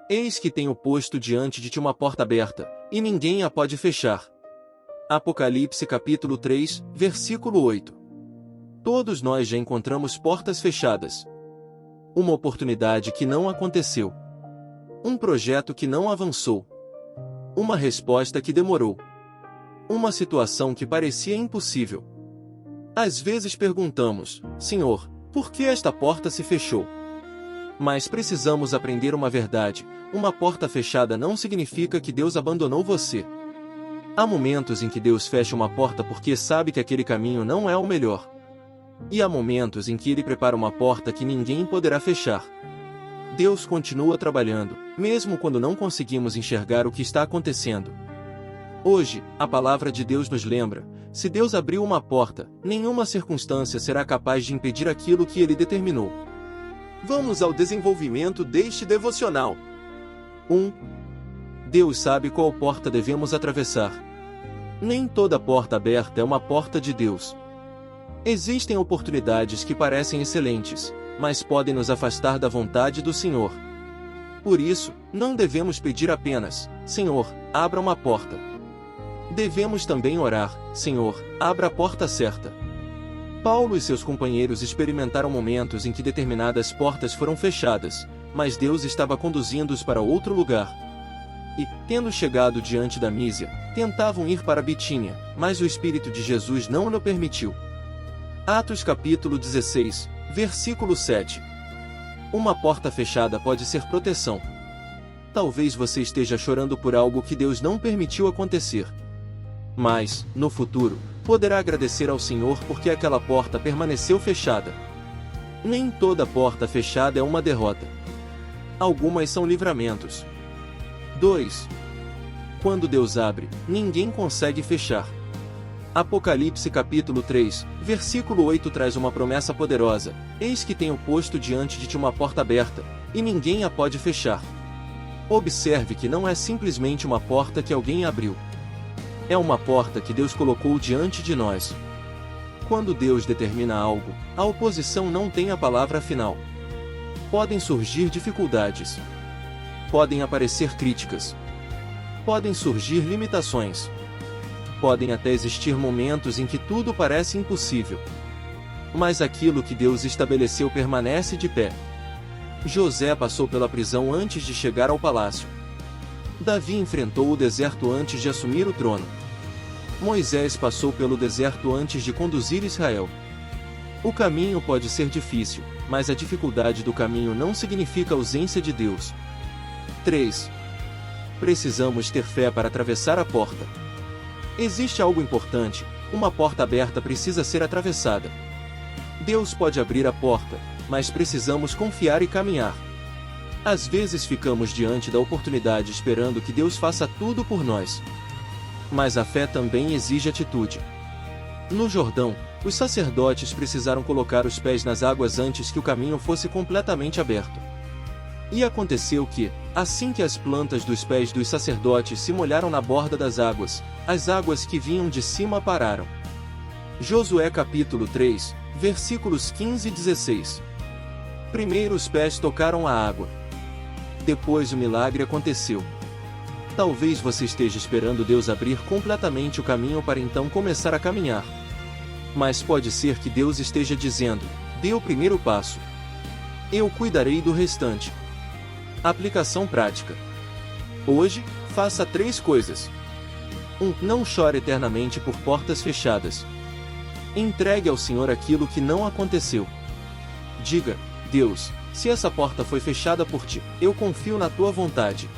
Eis que tenho posto diante de ti uma porta aberta, e ninguém a pode fechar. Apocalipse capítulo 3, versículo 8. Todos nós já encontramos portas fechadas. Uma oportunidade que não aconteceu. Um projeto que não avançou. Uma resposta que demorou. Uma situação que parecia impossível. Às vezes perguntamos, Senhor, por que esta porta se fechou? Mas precisamos aprender uma verdade: uma porta fechada não significa que Deus abandonou você. Há momentos em que Deus fecha uma porta porque sabe que aquele caminho não é o melhor. E há momentos em que Ele prepara uma porta que ninguém poderá fechar. Deus continua trabalhando, mesmo quando não conseguimos enxergar o que está acontecendo. Hoje, a palavra de Deus nos lembra: se Deus abriu uma porta, nenhuma circunstância será capaz de impedir aquilo que Ele determinou. Vamos ao desenvolvimento deste devocional. 1. Deus sabe qual porta devemos atravessar. Nem toda porta aberta é uma porta de Deus. Existem oportunidades que parecem excelentes, mas podem nos afastar da vontade do Senhor. Por isso, não devemos pedir apenas, Senhor, abra uma porta. Devemos também orar, Senhor, abra a porta certa. Paulo e seus companheiros experimentaram momentos em que determinadas portas foram fechadas, mas Deus estava conduzindo-os para outro lugar. E, tendo chegado diante da Mísia, tentavam ir para Bitínia, mas o Espírito de Jesus não o permitiu. Atos capítulo 16, versículo 7. Uma porta fechada pode ser proteção. Talvez você esteja chorando por algo que Deus não permitiu acontecer. Mas, no futuro, poderá agradecer ao Senhor porque aquela porta permaneceu fechada. Nem toda porta fechada é uma derrota. Algumas são livramentos. 2. Quando Deus abre, ninguém consegue fechar. Apocalipse capítulo 3, versículo 8 traz uma promessa poderosa: eis que tenho posto diante de ti uma porta aberta, e ninguém a pode fechar. Observe que não é simplesmente uma porta que alguém abriu. É uma porta que Deus colocou diante de nós. Quando Deus determina algo, a oposição não tem a palavra final. Podem surgir dificuldades. Podem aparecer críticas. Podem surgir limitações. Podem até existir momentos em que tudo parece impossível. Mas aquilo que Deus estabeleceu permanece de pé. José passou pela prisão antes de chegar ao palácio. Davi enfrentou o deserto antes de assumir o trono. Moisés passou pelo deserto antes de conduzir Israel. O caminho pode ser difícil, mas a dificuldade do caminho não significa ausência de Deus. 3. Precisamos ter fé para atravessar a porta. Existe algo importante: uma porta aberta precisa ser atravessada. Deus pode abrir a porta, mas precisamos confiar e caminhar. Às vezes ficamos diante da oportunidade esperando que Deus faça tudo por nós. Mas a fé também exige atitude. No Jordão, os sacerdotes precisaram colocar os pés nas águas antes que o caminho fosse completamente aberto. E aconteceu que, assim que as plantas dos pés dos sacerdotes se molharam na borda das águas, as águas que vinham de cima pararam. Josué capítulo 3, versículos 15 e 16. Primeiro os pés tocaram a água. Depois o milagre aconteceu. Talvez você esteja esperando Deus abrir completamente o caminho para então começar a caminhar. Mas pode ser que Deus esteja dizendo: dê o primeiro passo. Eu cuidarei do restante. Aplicação prática. Hoje, faça 3 coisas. 1. Não chore eternamente por portas fechadas. Entregue ao Senhor aquilo que não aconteceu. Diga: Deus, se essa porta foi fechada por ti, eu confio na tua vontade.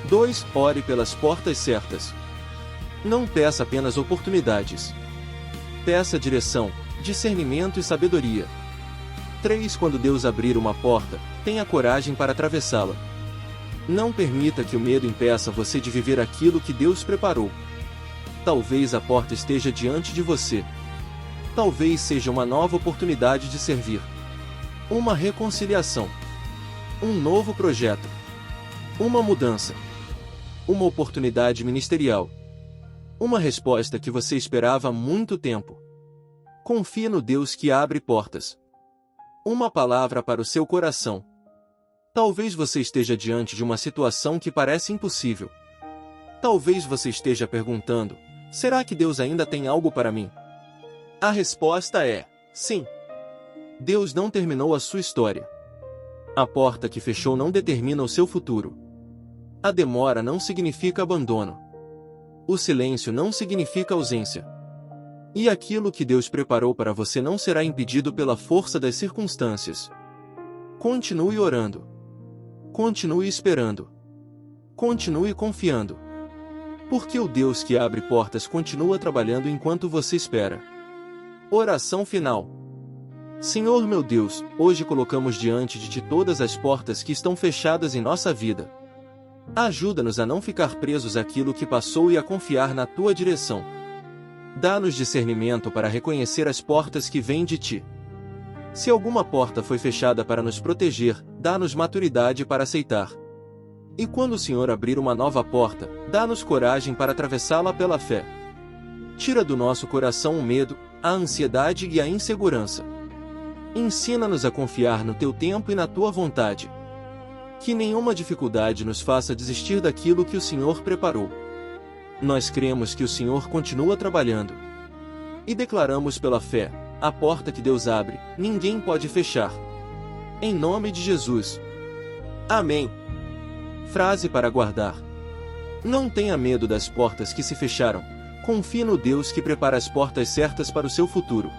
2. Ore pelas portas certas. Não peça apenas oportunidades. Peça direção, discernimento e sabedoria. 3. Quando Deus abrir uma porta, tenha coragem para atravessá-la. Não permita que o medo impeça você de viver aquilo que Deus preparou. Talvez a porta esteja diante de você. Talvez seja uma nova oportunidade de servir. Uma reconciliação. Um novo projeto. Uma mudança. Uma oportunidade ministerial. Uma resposta que você esperava há muito tempo. Confie no Deus que abre portas. Uma palavra para o seu coração. Talvez você esteja diante de uma situação que parece impossível. Talvez você esteja perguntando: será que Deus ainda tem algo para mim? A resposta é: sim. Deus não terminou a sua história. A porta que fechou não determina o seu futuro. A demora não significa abandono. O silêncio não significa ausência. E aquilo que Deus preparou para você não será impedido pela força das circunstâncias. Continue orando. Continue esperando. Continue confiando. Porque o Deus que abre portas continua trabalhando enquanto você espera. Oração final. Senhor meu Deus, hoje colocamos diante de Ti todas as portas que estão fechadas em nossa vida. Ajuda-nos a não ficar presos àquilo que passou e a confiar na Tua direção. Dá-nos discernimento para reconhecer as portas que vêm de Ti. Se alguma porta foi fechada para nos proteger, dá-nos maturidade para aceitar. E quando o Senhor abrir uma nova porta, dá-nos coragem para atravessá-la pela fé. Tira do nosso coração o medo, a ansiedade e a insegurança. Ensina-nos a confiar no Teu tempo e na Tua vontade. Que nenhuma dificuldade nos faça desistir daquilo que o Senhor preparou. Nós cremos que o Senhor continua trabalhando. E declaramos pela fé: a porta que Deus abre, ninguém pode fechar. Em nome de Jesus. Amém. Frase para guardar. Não tenha medo das portas que se fecharam. Confie no Deus que prepara as portas certas para o seu futuro.